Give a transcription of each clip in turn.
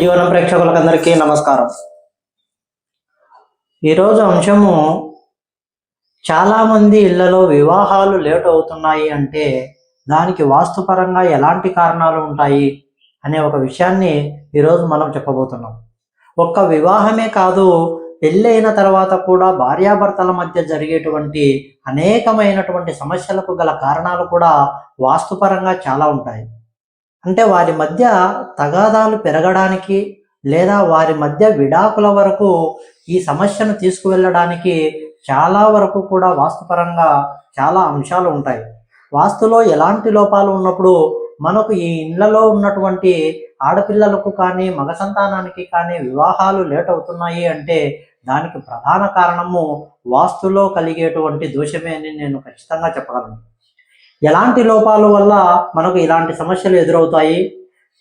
జీవనం ప్రేక్షకులందరికీ నమస్కారం. ఈరోజు అంశము చాలామంది ఇళ్లలో వివాహాలు లేట్ అవుతున్నాయి అంటే దానికి వాస్తుపరంగా ఎలాంటి కారణాలు ఉంటాయి అనే ఒక విషయాన్ని ఈరోజు మనం చెప్పబోతున్నాం. ఒక్క వివాహమే కాదు, పెళ్ళి అయిన తర్వాత కూడా భార్యాభర్తల మధ్య జరిగేటువంటి అనేకమైనటువంటి సమస్యలకు గల కారణాలు కూడా వాస్తుపరంగా చాలా ఉంటాయి. అంటే వారి మధ్య తగాదాలు పెరగడానికి లేదా వారి మధ్య విడాకుల వరకు ఈ సమస్యను తీసుకువెళ్ళడానికి చాలా వరకు కూడా వాస్తుపరంగా చాలా అంశాలు ఉంటాయి. వాస్తులో ఎలాంటి లోపాలు ఉన్నప్పుడు మనకు ఈ ఇళ్లలో ఉన్నటువంటి ఆడపిల్లలకు కానీ మగ సంతానానికి కానీ వివాహాలు లేట్ అవుతున్నాయి అంటే దానికి ప్రధాన కారణము వాస్తులో కలిగేటువంటి దోషమే అని నేను ఖచ్చితంగా చెప్పగలను. ఎలాంటి లోపాల వల్ల మనకు ఇలాంటి సమస్యలు ఎదురవుతాయి?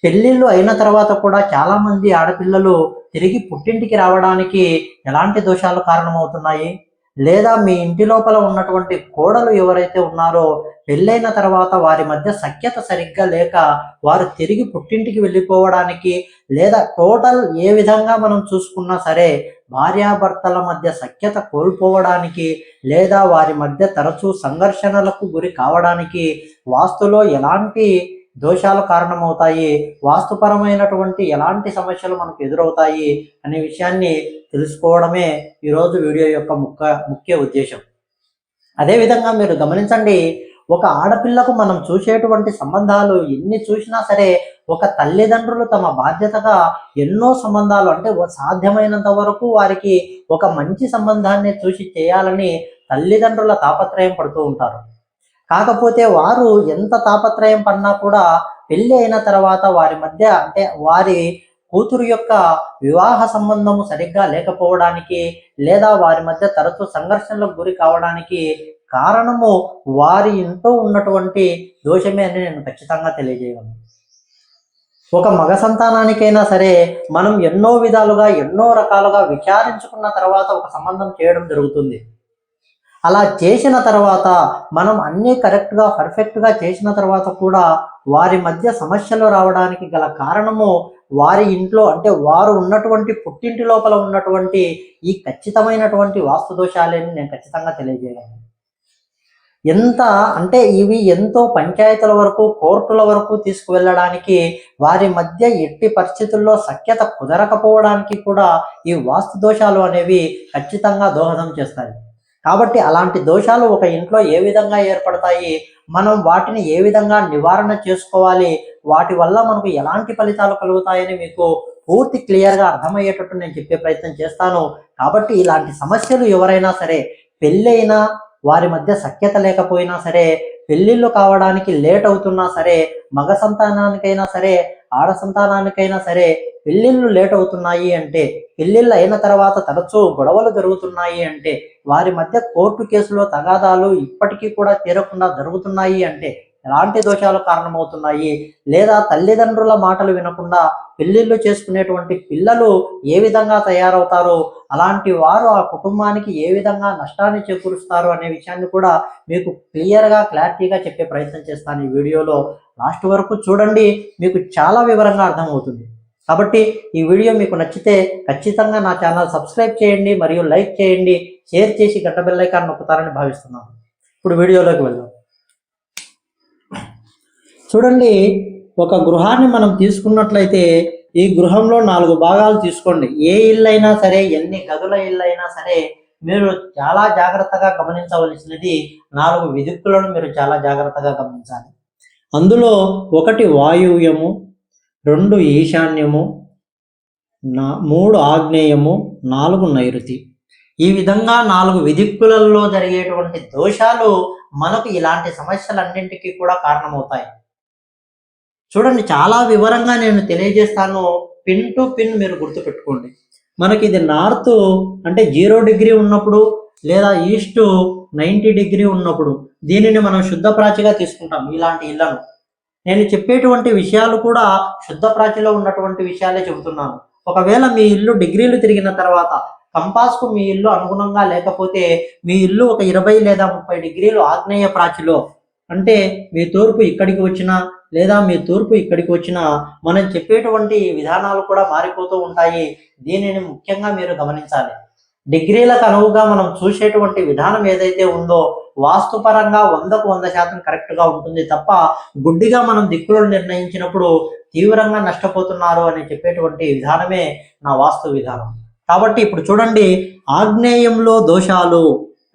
పెళ్ళిళ్ళు అయిన తర్వాత కూడా చాలామంది ఆడపిల్లలు తిరిగి పుట్టింటికి రావడానికి ఎలాంటి దోషాలు కారణమవుతున్నాయి? లేదా మీ ఇంటి లోపల ఉన్నటువంటి కోడలు ఎవరైతే ఉన్నారో పెళ్ళైన తర్వాత వారి మధ్య సఖ్యత సరిగ్గా లేక వారు తిరిగి పుట్టింటికి వెళ్ళిపోవడానికి, లేదా టోటల్ ఏ విధంగా మనం చూసుకున్నా సరే భార్యాభర్తల మధ్య సఖ్యత కోల్పోవడానికి లేదా వారి మధ్య తరచూ సంఘర్షణలకు గురి కావడానికి వాస్తులో ఎలాంటి దోషాలు కారణమవుతాయి, వాస్తుపరమైనటువంటి ఎలాంటి సమస్యలు మనకు ఎదురవుతాయి అనే విషయాన్ని తెలుసుకోవడమే ఈరోజు వీడియో యొక్క ముఖ్య ఉద్దేశం. అదేవిధంగా మీరు గమనించండి, ఒక ఆడపిల్లకు మనం చూసేటువంటి సంబంధాలు ఎన్ని చూసినా సరే ఒక తల్లిదండ్రులు తమ బాధ్యతగా ఎన్నో సంబంధాలు అంటే సాధ్యమైనంత వరకు వారికి ఒక మంచి సంబంధాన్ని చూసి చేయాలని తల్లిదండ్రుల తాపత్రయం పడుతూ ఉంటారు. కాకపోతే వారు ఎంత తాపత్రయం పడినా కూడా పెళ్ళి అయిన తర్వాత వారి మధ్య అంటే వారి కూతురు యొక్క వివాహ సంబంధము సరిగ్గా లేకపోవడానికి లేదా వారి మధ్య తరచూ సంఘర్షణలకు గురి కావడానికి కారణము వారి ఇంట్లో ఉన్నటువంటి దోషమే అని నేను ఖచ్చితంగా తెలియజేయగలను. ఒక మగ సంతానానికైనా సరే మనం ఎన్నో విధాలుగా ఎన్నో రకాలుగా విచారించుకున్న తర్వాత ఒక సంబంధం చేయడం జరుగుతుంది. అలా చేసిన తర్వాత మనం అన్నీ కరెక్ట్గా పర్ఫెక్ట్గా చేసిన తర్వాత కూడా వారి మధ్య సమస్యలు రావడానికి గల కారణము వారి ఇంట్లో అంటే వారు ఉన్నటువంటి పుట్టింటి లోపల ఉన్నటువంటి ఈ ఖచ్చితమైనటువంటి వాస్తు దోషాలని నేను ఖచ్చితంగా తెలియజేయగలను. ఎంత అంటే ఇవి ఎంతో పంచాయతీల వరకు కోర్టుల వరకు తీసుకువెళ్ళడానికి వారి మధ్య ఎట్టి పరిస్థితుల్లో సఖ్యత కుదరకపోవడానికి కూడా ఈ వాస్తు దోషాలు అనేవి ఖచ్చితంగా దోహదం చేస్తాయి. కాబట్టి అలాంటి దోషాలు ఒక ఇంట్లో ఏ విధంగా ఏర్పడతాయి, మనం వాటిని ఏ విధంగా నివారణ చేసుకోవాలి, వాటి వల్ల మనకు ఎలాంటి ఫలితాలు కలుగుతాయని మీకు పూర్తి క్లియర్గా అర్థమయ్యేటట్టు నేను చెప్పే ప్రయత్నం చేస్తాను. కాబట్టి ఇలాంటి సమస్యలు ఎవరైనా సరే పెళ్ళైనా వారి మధ్య సఖ్యత లేకపోయినా సరే, పెళ్ళిళ్ళు కావడానికి లేట్ అవుతున్నా సరే, మగ సంతానానికైనా సరే ఆడ సంతానానికైనా సరే పెళ్ళిళ్ళు లేట్ అవుతున్నాయి అంటే, పెళ్ళిళ్ళు అయిన తర్వాత తరచూ గొడవలు జరుగుతున్నాయి అంటే, వారి మధ్య కోర్టు కేసులో తగాదాలు ఇప్పటికీ కూడా తీరకుండా జరుగుతున్నాయి అంటే ఎలాంటి దోషాలు కారణమవుతున్నాయి, లేదా తల్లిదండ్రుల మాటలు వినకుండా పెళ్ళిళ్ళు చేసుకునేటువంటి పిల్లలు ఏ విధంగా తయారవుతారు, అలాంటి వారు ఆ కుటుంబానికి ఏ విధంగా నష్టాన్ని చేకూరుస్తారు అనే విషయాన్ని కూడా మీకు క్లారిటీగా చెప్పే ప్రయత్నం చేస్తాను. ఈ వీడియోలో లాస్ట్ వరకు చూడండి, మీకు చాలా వివరంగా అర్థమవుతుంది. కాబట్టి ఈ వీడియో మీకు నచ్చితే ఖచ్చితంగా నా ఛానల్ సబ్స్క్రైబ్ చేయండి, మరియు లైక్ చేయండి, షేర్ చేసి గంట బెల్ ఐకాన్ నొక్కుతారని భావిస్తున్నాను. ఇప్పుడు వీడియోలోకి వెళ్దాం. చూడండి, ఒక గృహాన్ని మనం తీసుకున్నట్లయితే ఈ గృహంలో 4 భాగాలు తీసుకోండి. ఏ ఇల్లు అయినా సరే, ఎన్ని గదుల ఇల్లు అయినా సరే మీరు చాలా జాగ్రత్తగా గమనించవలసినది 4 విదిక్కులను మీరు చాలా జాగ్రత్తగా గమనించాలి. అందులో 1 వాయువ్యము, 2 ఈశాన్యము, 3 ఆగ్నేయము, 4 నైరుతి. ఈ విధంగా 4 విదిక్కులలో జరిగేటువంటి దోషాలు మనకు ఇలాంటి సమస్యలన్నింటికీ కూడా కారణమవుతాయి. చూడండి, చాలా వివరంగా నేను తెలియజేస్తాను, పిన్ టు పిన్ మీరు గుర్తుపెట్టుకోండి. మనకి ఇది నార్త్ అంటే 0 డిగ్రీ ఉన్నప్పుడు లేదా ఈస్ట్ 90 డిగ్రీ ఉన్నప్పుడు దీనిని మనం శుద్ధ ప్రాచిగా తీసుకుంటాం. ఇలాంటి ఇళ్లను నేను చెప్పేటువంటి విషయాలు కూడా శుద్ధ ప్రాచిలో ఉన్నటువంటి విషయాలే చెబుతున్నాను. ఒకవేళ మీ ఇల్లు డిగ్రీలు తిరిగిన తర్వాత కంపాస్కు మీ ఇల్లు అనుగుణంగా లేకపోతే మీ ఇల్లు ఒక 20 లేదా 30 డిగ్రీలు ఆగ్నేయ ప్రాచిలో అంటే మీ తూర్పు ఇక్కడికి వచ్చినా లేదా మీ తూర్పు ఇక్కడికి వచ్చినా మనం చెప్పేటువంటి విధానాలు కూడా మారిపోతూ ఉంటాయి. దీనిని ముఖ్యంగా మీరు గమనించాలి. డిగ్రీలకు అనువుగా మనం చూసేటువంటి విధానం ఏదైతే ఉందో వాస్తుపరంగా 100కు 100% కరెక్ట్గా ఉంటుంది తప్ప గుడ్డిగా మనం దిక్కులను నిర్ణయించినప్పుడు తీవ్రంగా నష్టపోతున్నారు అని చెప్పేటువంటి విధానమే నా వాస్తు విధానం. కాబట్టి ఇప్పుడు చూడండి, ఆగ్నేయంలో దోషాలు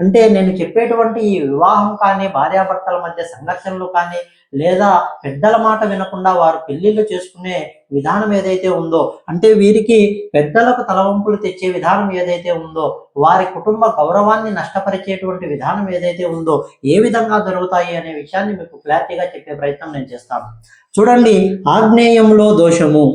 అంటే నేను చెప్పేటువంటి ఈ వివాహం కానీ, భార్యాభర్తల మధ్య సంఘర్షణలు కానీ, లేదా పెద్దల మాట వినకుండా వారు పెళ్లిళ్ళు చేసుకునే విధానం ఏదైతే ఉందో, అంటే వీరికి పెద్దలకు తలవంపులు తెచ్చే విధానం ఏదైతే ఉందో, వారి కుటుంబ గౌరవాన్ని నష్టపరిచేటువంటి విధానం ఏదైతే ఉందో, ఏ విధంగా జరుగుతాయి అనే విషయాన్ని మీకు క్లారిటీగా చెప్పే ప్రయత్నం నేను చేస్తాను. చూడండి, ఆగ్నేయంలో దోషము.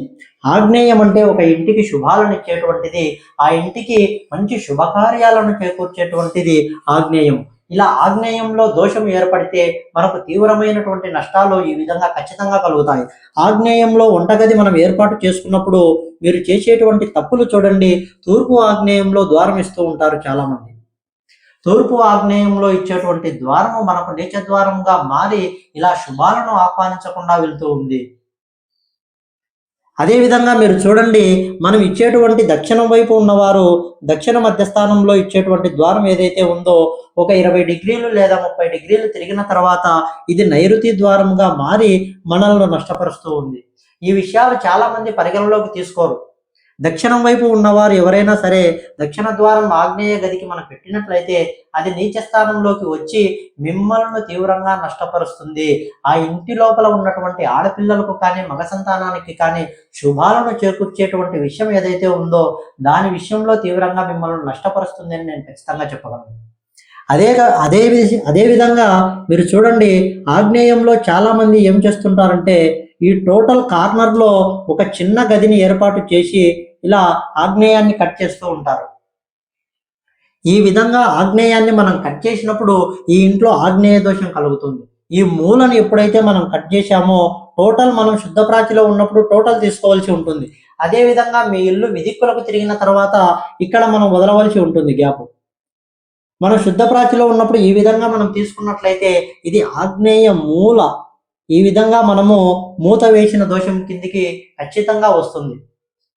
ఆగ్నేయం అంటే ఒక ఇంటికి శుభాలను ఇచ్చేటువంటిది, ఆ ఇంటికి మంచి శుభకార్యాలను చేకూర్చేటువంటిది ఆగ్నేయం. ఇలా ఆగ్నేయంలో దోషం ఏర్పడితే మనకు తీవ్రమైనటువంటి నష్టాలు ఈ విధంగా ఖచ్చితంగా కలుగుతాయి. ఆగ్నేయంలో వంటగది మనం ఏర్పాటు చేసుకున్నప్పుడు మీరు చేసేటువంటి తప్పులు చూడండి. తూర్పు ఆగ్నేయంలో ద్వారం ఇస్తూ ఉంటారు చాలామంది. తూర్పు ఆగ్నేయంలో ఇచ్చేటువంటి ద్వారము మనకు నీచ ద్వారంగా మారి ఇలా శుభాలను ఆహ్వానించకుండా వెళ్తూ ఉంది. అదేవిధంగా మీరు చూడండి, మనం ఇచ్చేటువంటి దక్షిణం వైపు ఉన్నవారు దక్షిణ మధ్యస్థానంలో ఇచ్చేటువంటి ద్వారం ఏదైతే ఉందో ఒక 20 డిగ్రీలు లేదా 30 డిగ్రీలు తిరిగిన తర్వాత ఇది నైరుతి ద్వారంగా మారి మనల్ని నష్టపరుస్తూ ఉంది. ఈ విషయాలు చాలా మంది పరిగణలోకి తీసుకోరు. దక్షిణం వైపు ఉన్నవారు ఎవరైనా సరే దక్షిణ ద్వారం ఆగ్నేయ గదికి మనం పెట్టినట్లయితే అది నీచ స్థానంలోకి వచ్చి మిమ్మల్ని తీవ్రంగా నష్టపరుస్తుంది. ఆ ఇంటి లోపల ఉన్నటువంటి ఆడపిల్లలకు కానీ మగ సంతానానికి కానీ శుభాలను చేకూర్చేటువంటి విషయం ఏదైతే ఉందో దాని విషయంలో తీవ్రంగా మిమ్మల్ని నష్టపరుస్తుంది అని నేను ఖచ్చితంగా చెప్పగలను. అదే విధంగా మీరు చూడండి, ఆగ్నేయంలో చాలా మంది ఏం చేస్తుంటారంటే ఈ టోటల్ కార్నర్లో ఒక చిన్న గదిని ఏర్పాటు చేసి ఇలా ఆగ్నేయాన్ని కట్ చేస్తూ ఉంటారు. ఈ విధంగా ఆగ్నేయాన్ని మనం కట్ చేసినప్పుడు ఈ ఇంట్లో ఆగ్నేయ దోషం కలుగుతుంది. ఈ మూలను ఎప్పుడైతే మనం కట్ చేశామో టోటల్ మనం శుద్ధ ప్రాచిలో ఉన్నప్పుడు టోటల్ తీసుకోవాల్సి ఉంటుంది. అదే విధంగా మీ ఇల్లు విదిక్కులకు తిరిగిన తర్వాత ఇక్కడ మనం వదలవలసి ఉంటుంది గ్యాప్. మనం శుద్ధ ప్రాచిలో ఉన్నప్పుడు ఈ విధంగా మనం తీసుకున్నట్లయితే ఇది ఆగ్నేయ మూల. ఈ విధంగా మనము మూత వేసిన దోషం కిందికి ఖచ్చితంగా వస్తుంది.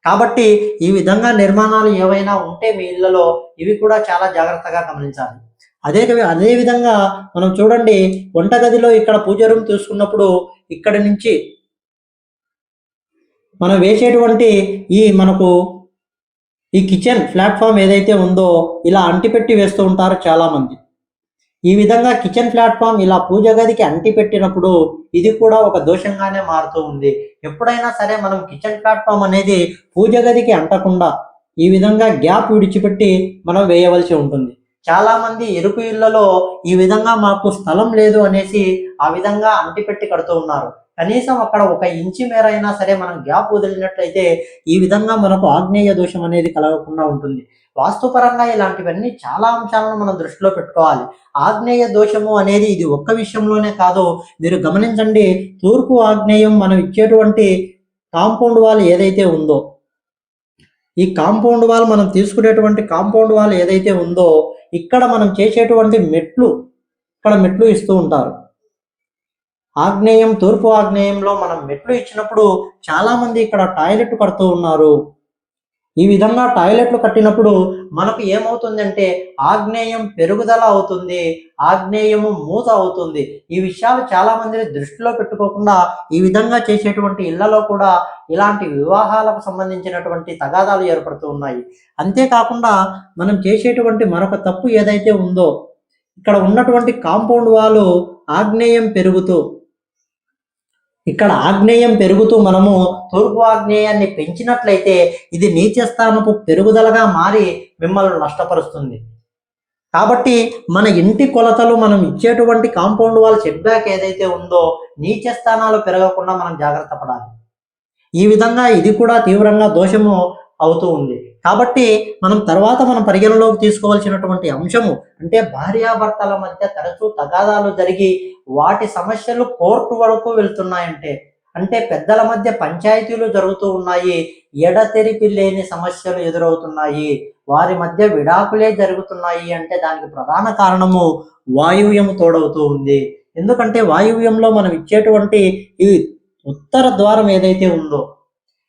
కాబట్టి ఈ విధంగా నిర్మాణాలు ఏవైనా ఉంటే మీ ఇళ్లలో ఇవి కూడా చాలా జాగ్రత్తగా గమనించాలి. అదే విధంగా మనం చూడండి, వంటగదిలో ఇక్కడ పూజ రూమ్ తీసుకున్నప్పుడు ఇక్కడి నుంచి మనం వేసేటువంటి మనకు ఈ కిచెన్ ప్లాట్ఫామ్ ఏదైతే ఉందో ఇలా అంటిపెట్టి వేస్తూ ఉంటారు చాలామంది. ఈ విధంగా కిచెన్ ప్లాట్ఫామ్ ఇలా పూజ గదికి అంటిపెట్టినప్పుడు ఇది కూడా ఒక దోషంగానే మారుతూ ఉంది. ఎప్పుడైనా సరే మనం కిచెన్ ప్లాట్ఫామ్ అనేది పూజ గదికి అంటకుండా ఈ విధంగా గ్యాప్ విడిచిపెట్టి మనం వేయవలసి ఉంటుంది. చాలా మంది ఎరుకు ఇళ్లలో ఈ విధంగా మాకు స్థలం లేదు అనేసి ఆ విధంగా అంటిపెట్టి కడుతూ ఉన్నారు. కనీసం అక్కడ 1 ఇంచు మేర అయినా సరే మనం గ్యాప్ వదిలినట్లయితే ఈ విధంగా మనకు ఆగ్నేయ దోషం అనేది కలగకుండా ఉంటుంది. వాస్తుపరంగా ఇలాంటివన్నీ చాలా అంశాలను మనం దృష్టిలో పెట్టుకోవాలి. ఆగ్నేయ దోషము అనేది ఇది ఒక్క విషయంలోనే కాదు. మీరు గమనించండి, తూర్పు ఆగ్నేయం మనం ఇచ్చేటువంటి కాంపౌండ్ వాల్ ఏదైతే ఉందో, ఈ కాంపౌండ్ వాల్ మనం తీసుకునేటువంటి కాంపౌండ్ వాల్ ఏదైతే ఉందో ఇక్కడ మనం చేసేటువంటి ఇక్కడ మెట్లు ఇస్తూ ఉంటారు. ఆగ్నేయం తూర్పు ఆగ్నేయంలో మనం మెట్లు ఇచ్చినప్పుడు చాలా మంది ఇక్కడ టాయిలెట్ కడుతూ ఉన్నారు. ఈ విధంగా టాయిలెట్లు కట్టినప్పుడు మనకు ఏమవుతుందంటే ఆగ్నేయం పెరుగుదల అవుతుంది, ఆగ్నేయము మూత అవుతుంది. ఈ విషయాలు చాలా మందిని దృష్టిలో పెట్టుకోకుండా ఈ విధంగా చేసేటువంటి ఇళ్లలో కూడా ఇలాంటి వివాహాలకు సంబంధించినటువంటి తగాదాలు ఏర్పడుతూ ఉన్నాయి. అంతేకాకుండా మనం చేసేటువంటి మరొక తప్పు ఏదైతే ఉందో, ఇక్కడ ఉన్నటువంటి కాంపౌండ్ వాలు ఆగ్నేయం పెరుగుతూ మనము తూర్పు ఆగ్నేయాన్ని పెంచినట్లయితే ఇది నీచస్థానపు పెరుగుదలగా మారి మిమ్మల్ని నష్టపరుస్తుంది. కాబట్టి మన ఇంటి కొలతలు మనం ఇచ్చేటువంటి కాంపౌండ్ వాల్ సెట్ బ్యాక్ ఏదైతే ఉందో నీచ స్థానాలు పెరగకుండా మనం జాగ్రత్త పడాలి. ఈ విధంగా ఇది కూడా తీవ్రంగా దోషము అవుతూ ఉంది. కాబట్టి మనం పరిగణలోకి తీసుకోవాల్సినటువంటి అంశము అంటే భార్యాభర్తల మధ్య తరచూ తగాదాలు జరిగి వాటి సమస్యలు కోర్టు వరకు వెళ్తున్నాయంటే, అంటే పెద్దల మధ్య పంచాయతీలు జరుగుతూ ఉన్నాయి, ఎడతెరిపి లేని సమస్యలు ఎదురవుతున్నాయి, వారి మధ్య విడాకులే జరుగుతున్నాయి అంటే దానికి ప్రధాన కారణము వాయువ్యము తోడవుతూ ఉంది. ఎందుకంటే వాయువ్యంలో మనం ఇచ్చేటువంటి ఈ ఉత్తర ద్వారం ఏదైతే ఉందో,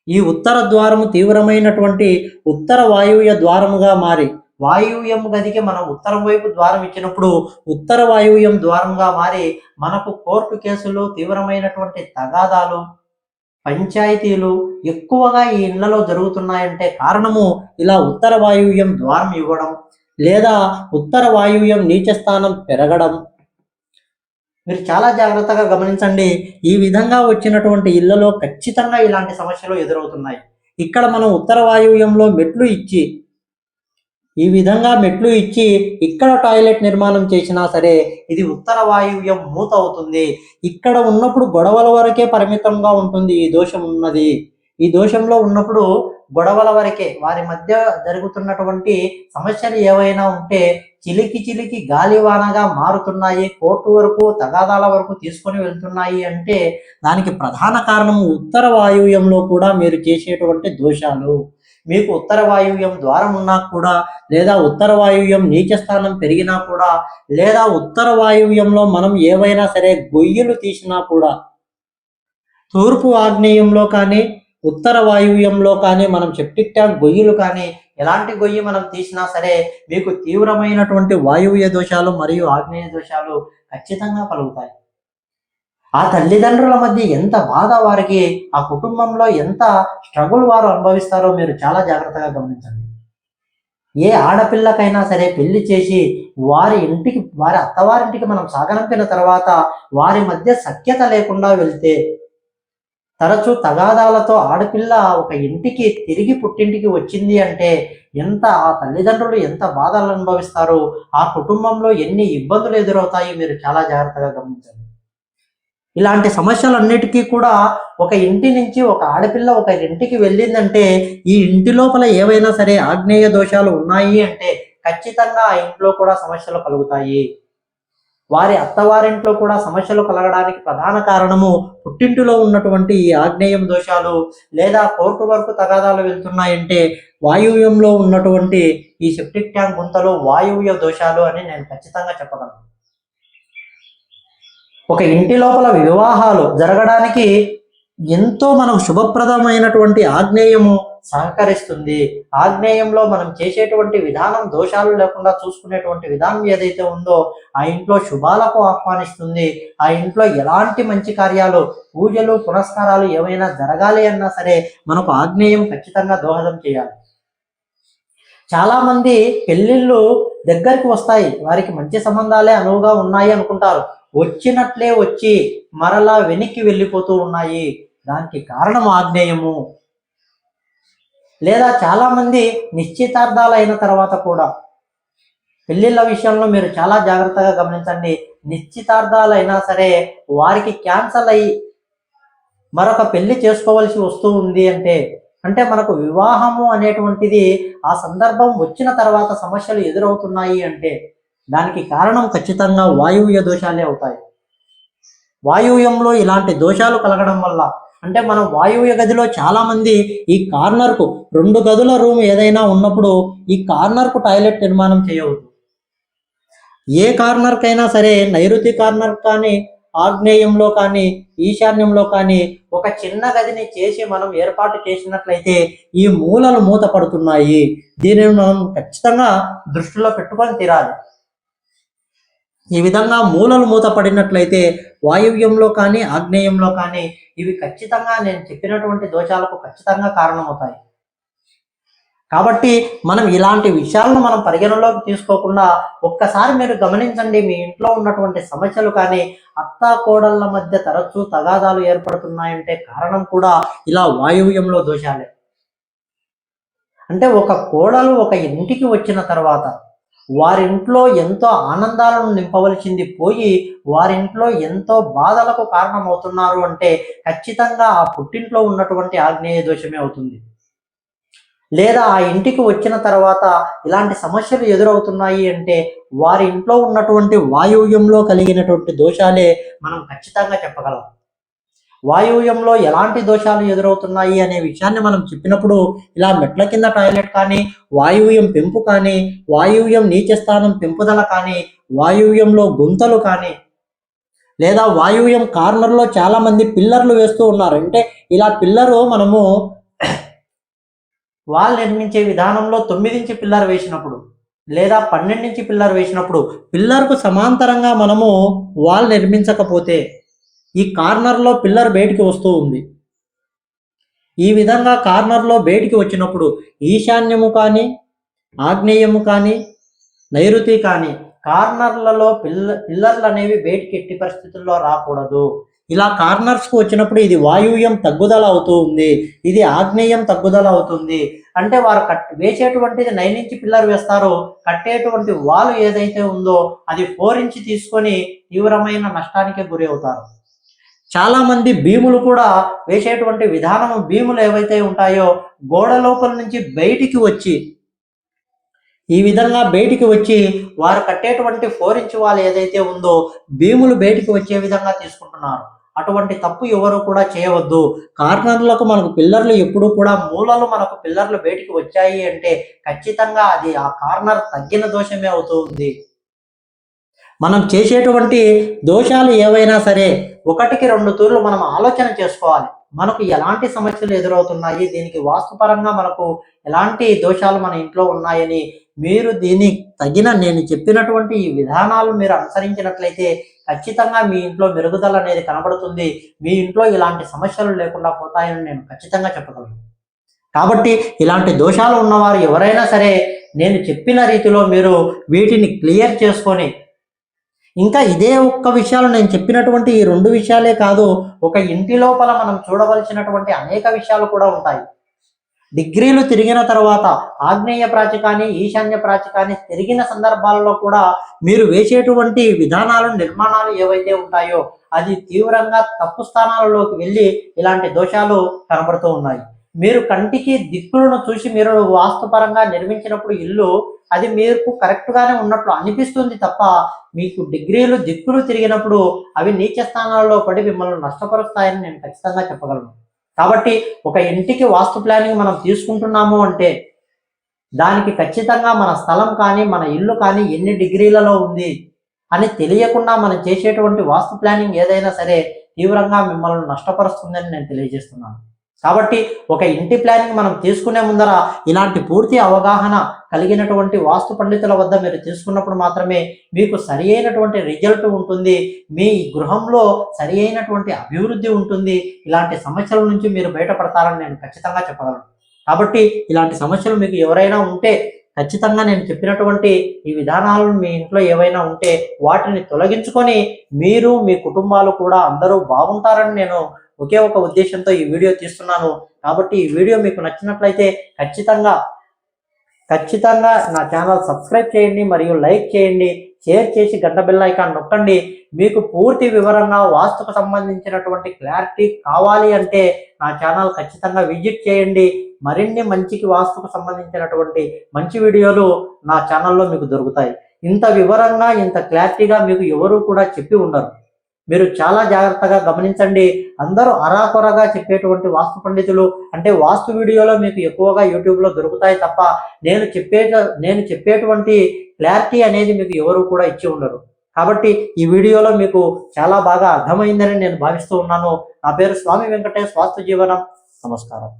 ఈ ఉత్తర ద్వారము తీవ్రమైనటువంటి ఉత్తర వాయువ్య ద్వారముగా మారి, వాయువ్యం గదికి మనం ఉత్తరం వైపు ద్వారం ఇచ్చినప్పుడు ఉత్తర వాయువ్యం ద్వారంగా మారి మనకు కోర్టు కేసులు, తీవ్రమైనటువంటి తగాదాలు, పంచాయతీలు ఎక్కువగా ఈ ఇళ్లలో జరుగుతున్నాయంటే కారణము ఇలా ఉత్తర వాయువ్యం ద్వారం ఇవ్వడం, లేదా ఉత్తర వాయువ్యం నీచ స్థానం పెరగడం. మీరు చాలా జాగ్రత్తగా గమనించండి. ఈ విధంగా వచ్చినటువంటి ఇళ్లలో ఖచ్చితంగా ఇలాంటి సమస్యలు ఎదురవుతున్నాయి. ఇక్కడ మనం ఉత్తర వాయువ్యంలో మెట్లు ఇచ్చి, ఈ విధంగా మెట్లు ఇచ్చి ఇక్కడ టాయిలెట్ నిర్మాణం చేసినా సరే ఇది ఉత్తర వాయువ్యం మూత అవుతుంది. ఇక్కడ ఉన్నప్పుడు గొడవల వరకే పరిమితంగా ఉంటుంది ఈ దోషం ఉన్నది. ఈ దోషంలో ఉన్నప్పుడు గొడవల వరకే, వారి మధ్య జరుగుతున్నటువంటి సమస్యలు ఏవైనా ఉంటే చిలికి చిలికి గాలివానగా మారుతున్నాయి, కోర్టు వరకు, తగాదాల వరకు తీసుకొని వెళ్తున్నాయి అంటే దానికి ప్రధాన కారణం ఉత్తర వాయువ్యంలో కూడా మీరు చేసేటువంటి దోషాలు. మీకు ఉత్తర వాయువ్యం ద్వారం ఉన్నా కూడా, లేదా ఉత్తర వాయువ్యం నీచ స్థానం పెరిగినా కూడా, లేదా ఉత్తర వాయువ్యంలో మనం ఏవైనా సరే గొయ్యలు తీసినా కూడా, తూర్పు ఆగ్నేయంలో కానీ ఉత్తర వాయువ్యంలో కానీ మనం సెప్టిక్ ట్యాంక్ గొయ్యలు కానీ ఎలాంటి గొయ్యి మనం తీసినా సరే మీకు తీవ్రమైనటువంటి వాయువ్య దోషాలు మరియు ఆగ్నేయ దోషాలు ఖచ్చితంగా కలుగుతాయి. ఆ తల్లిదండ్రుల మధ్య ఎంత బాధ వారికి, ఆ కుటుంబంలో ఎంత స్ట్రగుల్ వారు అనుభవిస్తారో మీరు చాలా జాగ్రత్తగా గమనించండి. ఏ ఆడపిల్లకైనా సరే పెళ్లి చేసి వారి ఇంటికి, వారి అత్తవారింటికి మనం సాగనంపిన తర్వాత వారి మధ్య సఖ్యత లేకుండా వెళ్తే, తరచూ తగాదాలతో ఆడపిల్ల ఒక ఇంటికి తిరిగి పుట్టింటికి వచ్చింది అంటే ఎంత ఆ తల్లిదండ్రులు ఎంత బాధలు అనుభవిస్తారు, ఆ కుటుంబంలో ఎన్ని ఇబ్బందులు ఎదురవుతాయి మీరు చాలా జాగ్రత్తగా గమనించండి. ఇలాంటి సమస్యలన్నిటికీ కూడా ఒక ఇంటి నుంచి ఒక ఆడపిల్ల ఒక ఇంటికి వెళ్ళిందంటే ఈ ఇంటి లోపల ఏవైనా సరే ఆగ్నేయ దోషాలు ఉన్నాయి అంటే ఖచ్చితంగా ఆ ఇంట్లో కూడా సమస్యలు కలుగుతాయి. వారి అత్తవారింట్లో కూడా సమస్యలు కలగడానికి ప్రధాన కారణము పుట్టింటిలో ఉన్నటువంటి ఈ ఆగ్నేయం దోషాలు, లేదా కోర్టు వరకు తగాదాలు వెళ్తున్నాయంటే వాయువ్యంలో ఉన్నటువంటి ఈ సెప్టిక్ ట్యాంక్ గుంతలు వాయువ్య దోషాలు అని నేను ఖచ్చితంగా చెప్పగలను. ఒక ఇంటి లోపల వివాహాలు జరగడానికి ఎంతో మనకు శుభప్రదమైనటువంటి ఆగ్నేయము సహకరిస్తుంది. ఆగ్నేయంలో మనం చేసేటువంటి విధానం దోషాలు లేకుండా చూసుకునేటువంటి విధానం ఏదైతే ఉందో ఆ ఇంట్లో శుభాలకు ఆహ్వానిస్తుంది. ఆ ఇంట్లో ఎలాంటి మంచి కార్యాలు, పూజలు, పునస్కారాలు ఏమైనా జరగాలి అన్నా సరే మనకు ఆగ్నేయం ఖచ్చితంగా దోహదం చేయాలి. చాలా మంది పెళ్ళిళ్ళు దగ్గరికి వస్తాయి, వారికి మంచి సంబంధాలే అనువుగా ఉన్నాయి అనుకుంటారు, వచ్చినట్లే వచ్చి మరలా వెనక్కి వెళ్ళిపోతూ ఉన్నాయి. దానికి కారణం ఆగ్నేయము. లేదా చాలా మంది నిశ్చితార్థాలు అయిన తర్వాత కూడా, పెళ్లిళ్ళ విషయంలో మీరు చాలా జాగ్రత్తగా గమనించండి. నిశ్చితార్థాలు అయినా సరే వారికి క్యాన్సల్ అయ్యి మరొక పెళ్లి చేసుకోవాల్సి వస్తూ ఉంది అంటే మనకు వివాహము అనేటువంటిది ఆ సందర్భం వచ్చిన తర్వాత సమస్యలు ఎదురవుతున్నాయి అంటే దానికి కారణం ఖచ్చితంగా వాయువ్య దోషాలే అవుతాయి. వాయువ్యంలో ఇలాంటి దోషాలు కలగడం వల్ల, అంటే మనం వాయువ్య గదిలో చాలా మంది ఈ కార్నర్కు 2 గదుల రూమ్ ఏదైనా ఉన్నప్పుడు ఈ కార్నర్కు టాయిలెట్ నిర్మాణం చేయవద్దు. ఏ కార్నర్కైనా సరే నైరుతి కార్నర్ కానీ, ఆగ్నేయంలో కానీ, ఈశాన్యంలో కానీ ఒక చిన్న గదిని చేసి మనం ఏర్పాటు చేసినట్లయితే ఈ మూలలు మూత పడుతున్నాయి. దీనిని మనం ఖచ్చితంగా దృష్టిలో పెట్టుకొని తీరాలి. ఈ విధంగా మూలలు మూత పడినట్లయితే వాయువ్యంలో కానీ ఆగ్నేయంలో కానీ ఇవి ఖచ్చితంగా నేను చెప్పినటువంటి దోషాలకు ఖచ్చితంగా కారణమవుతాయి. కాబట్టి మనం ఇలాంటి విషయాలను మనం పరిగణలోకి తీసుకోకుండా ఒక్కసారి మీరు గమనించండి. మీ ఇంట్లో ఉన్నటువంటి సమస్యలు కానీ, అత్త కోడళ్ళ మధ్య తరచూ తగాదాలు ఏర్పడుతున్నాయంటే కారణం కూడా ఇలా వాయువ్యంలో దోషాలే. అంటే ఒక కోడలు ఒక ఇంటికి వచ్చిన తర్వాత వారింట్లో ఎంతో ఆనందాలను నింపవలసింది పోయి వారింట్లో ఎంతో బాధలకు కారణమవుతున్నారు అంటే ఖచ్చితంగా ఆ పుట్టింట్లో ఉన్నటువంటి ఆగ్నేయ దోషమే అవుతుంది. లేదా ఆ ఇంటికి వచ్చిన తర్వాత ఇలాంటి సమస్యలు ఎదురవుతున్నాయి అంటే వారి ఇంట్లో ఉన్నటువంటి వాయువ్యంలో కలిగినటువంటి దోషాలే మనం ఖచ్చితంగా చెప్పగలం. వాయువ్యంలో ఎలాంటి దోషాలు ఎదురవుతున్నాయి అనే విషయాన్ని మనం చెప్పినప్పుడు ఇలా మెట్ల కింద టాయిలెట్ కానీ, వాయువ్యం పెంపు కానీ, వాయువ్యం నీచ స్థానం పెంపుదల కానీ, వాయువ్యంలో గుంతలు కానీ, లేదా వాయువ్యం కార్నర్లో చాలామంది పిల్లర్లు వేస్తూ ఉన్నారు. అంటే ఇలా పిల్లరు మనము వాల్ నిర్మించే విధానంలో 9 ఇంచి పిల్లర్ వేసినప్పుడు లేదా 12 ఇంచి పిల్లర్ వేసినప్పుడు పిల్లర్కు సమాంతరంగా మనము వాల్ నిర్మించకపోతే ఈ కార్నర్లో పిల్లర్ బయటికి వస్తూ ఉంది. ఈ విధంగా కార్నర్లో బయటికి వచ్చినప్పుడు ఈశాన్యము కానీ ఆగ్నేయము కానీ నైరుతి కానీ కార్నర్లలో పిల్లర్లు అనేవి బయటికి ఎట్టి పరిస్థితుల్లో రాకూడదు. ఇలా కార్నర్స్కు వచ్చినప్పుడు ఇది వాయువ్యం తగ్గుదల అవుతూ ఉంది, ఇది ఆగ్నేయం తగ్గుదల అవుతుంది. అంటే వారు వేసేటువంటిది 9 ఇంచి పిల్లర్ వేస్తారు, కట్టేటువంటి వాల్ ఏదైతే ఉందో అది 4 ఇంచి తీసుకొని తీవ్రమైన నష్టానికి గురి అవుతారు. చాలామంది భీములు కూడా వేసేటువంటి విధానము భీములు ఏవైతే ఉంటాయో గోడ లోపల నుంచి బయటికి వచ్చి ఈ విధంగా బయటికి వచ్చి వారు కట్టేటువంటి 4 ఇంచ్ వాల్ ఏదైతే ఉందో భీములు బయటికి వచ్చే విధంగా తీసుకుంటున్నారు. అటువంటి తప్పు ఎవరు కూడా చేయవద్దు. కార్నర్లకు మనకు పిల్లర్లు ఎప్పుడు కూడా మూలలు మనకు పిల్లర్లు బయటికి వచ్చాయి అంటే ఖచ్చితంగా అది ఆ కార్నర్ తగ్గిన దోషమే అవుతుంది. మనం చేసేటువంటి దోషాలు ఏవైనా సరే 1కి 2 తూర్లు మనం ఆలోచన చేసుకోవాలి. మనకు ఎలాంటి సమస్యలు ఎదురవుతున్నాయి, దీనికి వాస్తుపరంగా మనకు ఎలాంటి దోషాలు మన ఇంట్లో ఉన్నాయని మీరు దీనికి తగిన నేను చెప్పినటువంటి ఈ విధానాలు మీరు అనుసరించినట్లయితే ఖచ్చితంగా మీ ఇంట్లో మెరుగుదల అనేది కనబడుతుంది. మీ ఇంట్లో ఇలాంటి సమస్యలు లేకుండా పోతాయని నేను ఖచ్చితంగా చెప్పగలను. కాబట్టి ఇలాంటి దోషాలు ఉన్నవారు ఎవరైనా సరే నేను చెప్పిన రీతిలో మీరు వీటిని క్లియర్ చేసుకొని, ఇంకా ఇదే ఒక్క విషయాలు నేను చెప్పినటువంటి ఈ 2 విషయాలే కాదు, ఒక ఇంటి లోపల మనం చూడవలసినటువంటి అనేక విషయాలు కూడా ఉంటాయి. డిగ్రీలు తిరిగిన తర్వాత ఆగ్నేయ ప్రాచి కానీ ఈశాన్య ప్రాచి కానీ తిరిగిన సందర్భాలలో కూడా మీరు వేసేటువంటి విధానాలు నిర్మాణాలు ఏవైతే ఉంటాయో అది తీవ్రంగా తప్పు స్థానాలలోకి వెళ్ళి ఇలాంటి దోషాలు కనబడుతూ ఉన్నాయి. మీరు కంటికి దిక్కులను చూసి మీరు వాస్తుపరంగా నిర్మించినప్పుడు ఇల్లు అది మీకు కరెక్ట్గానే ఉన్నట్లు అనిపిస్తుంది తప్ప మీకు డిగ్రీలు దిక్కులు తిరిగినప్పుడు అవి నీచ స్థానాల్లో పడి మిమ్మల్ని నష్టపరుస్తాయని నేను ఖచ్చితంగా చెప్పగలను. కాబట్టి ఒక ఇంటికి వాస్తు ప్లానింగ్ మనం తీసుకుంటున్నాము అంటే దానికి ఖచ్చితంగా మన స్థలం కానీ మన ఇల్లు కానీ ఎన్ని డిగ్రీలలో ఉంది అని తెలియకుండా మనం చేసేటువంటి వాస్తు ప్లానింగ్ ఏదైనా సరే తీవ్రంగా మిమ్మల్ని నష్టపరుస్తుందని నేను తెలియజేస్తున్నాను. కాబట్టి ఒక ఇంటి ప్లానింగ్ మనం తీసుకునే ముందర ఇలాంటి పూర్తి అవగాహన కలిగినటువంటి వాస్తు పండితుల వద్ద మీరు తీసుకున్నప్పుడు మాత్రమే మీకు సరి అయినటువంటి రిజల్ట్ ఉంటుంది, మీ గృహంలో సరి అయినటువంటి అభివృద్ధి ఉంటుంది. ఇలాంటి సమస్యల నుంచి మీరు బయటపడతారని నేను ఖచ్చితంగా చెప్పగలను. కాబట్టి ఇలాంటి సమస్యలు మీకు ఎవరైనా ఉంటే ఖచ్చితంగా నేను చెప్పినటువంటి ఈ విధానాలను మీ ఇంట్లో ఏవైనా ఉంటే వాటిని తొలగించుకొని మీరు మీ కుటుంబాలు కూడా అందరూ బాగుంటారని నేను ఒకే ఒక ఉద్దేశంతో ఈ వీడియో తీస్తున్నాను. కాబట్టి ఈ వీడియో మీకు నచ్చినట్లయితే ఖచ్చితంగా నా ఛానల్ సబ్స్క్రైబ్ చేయండి, మరియు లైక్ చేయండి, షేర్ చేసి గంట బెల్ ఐకాన్ నొక్కండి. మీకు పూర్తి వివరంగా వాస్తుకు సంబంధించినటువంటి క్లారిటీ కావాలి అంటే నా ఛానల్ ఖచ్చితంగా విజిట్ చేయండి. మరిన్ని మంచికి వాస్తుకు సంబంధించినటువంటి మంచి వీడియోలు నా ఛానల్లో మీకు దొరుకుతాయి. ఇంత వివరంగా ఇంత క్లారిటీగా మీకు ఎవరు కూడా చెప్పి ఉండరు. మీరు చాలా జాగ్రత్తగా గమనించండి. అందరూ అరాకొరగా చెప్పేటువంటి వాస్తు పండితులు అంటే వాస్తు వీడియోలో మీకు ఎక్కువగా యూట్యూబ్లో దొరుకుతాయి తప్ప నేను చెప్పేటువంటి క్లారిటీ అనేది మీకు ఎవరు కూడా ఇచ్చి ఉండరు. కాబట్టి ఈ వీడియోలో మీకు చాలా బాగా అర్థమైందని నేను భావిస్తూ ఉన్నాను. నా పేరు స్వామి వెంకటేష్, వాస్తు జీవనం. నమస్కారం.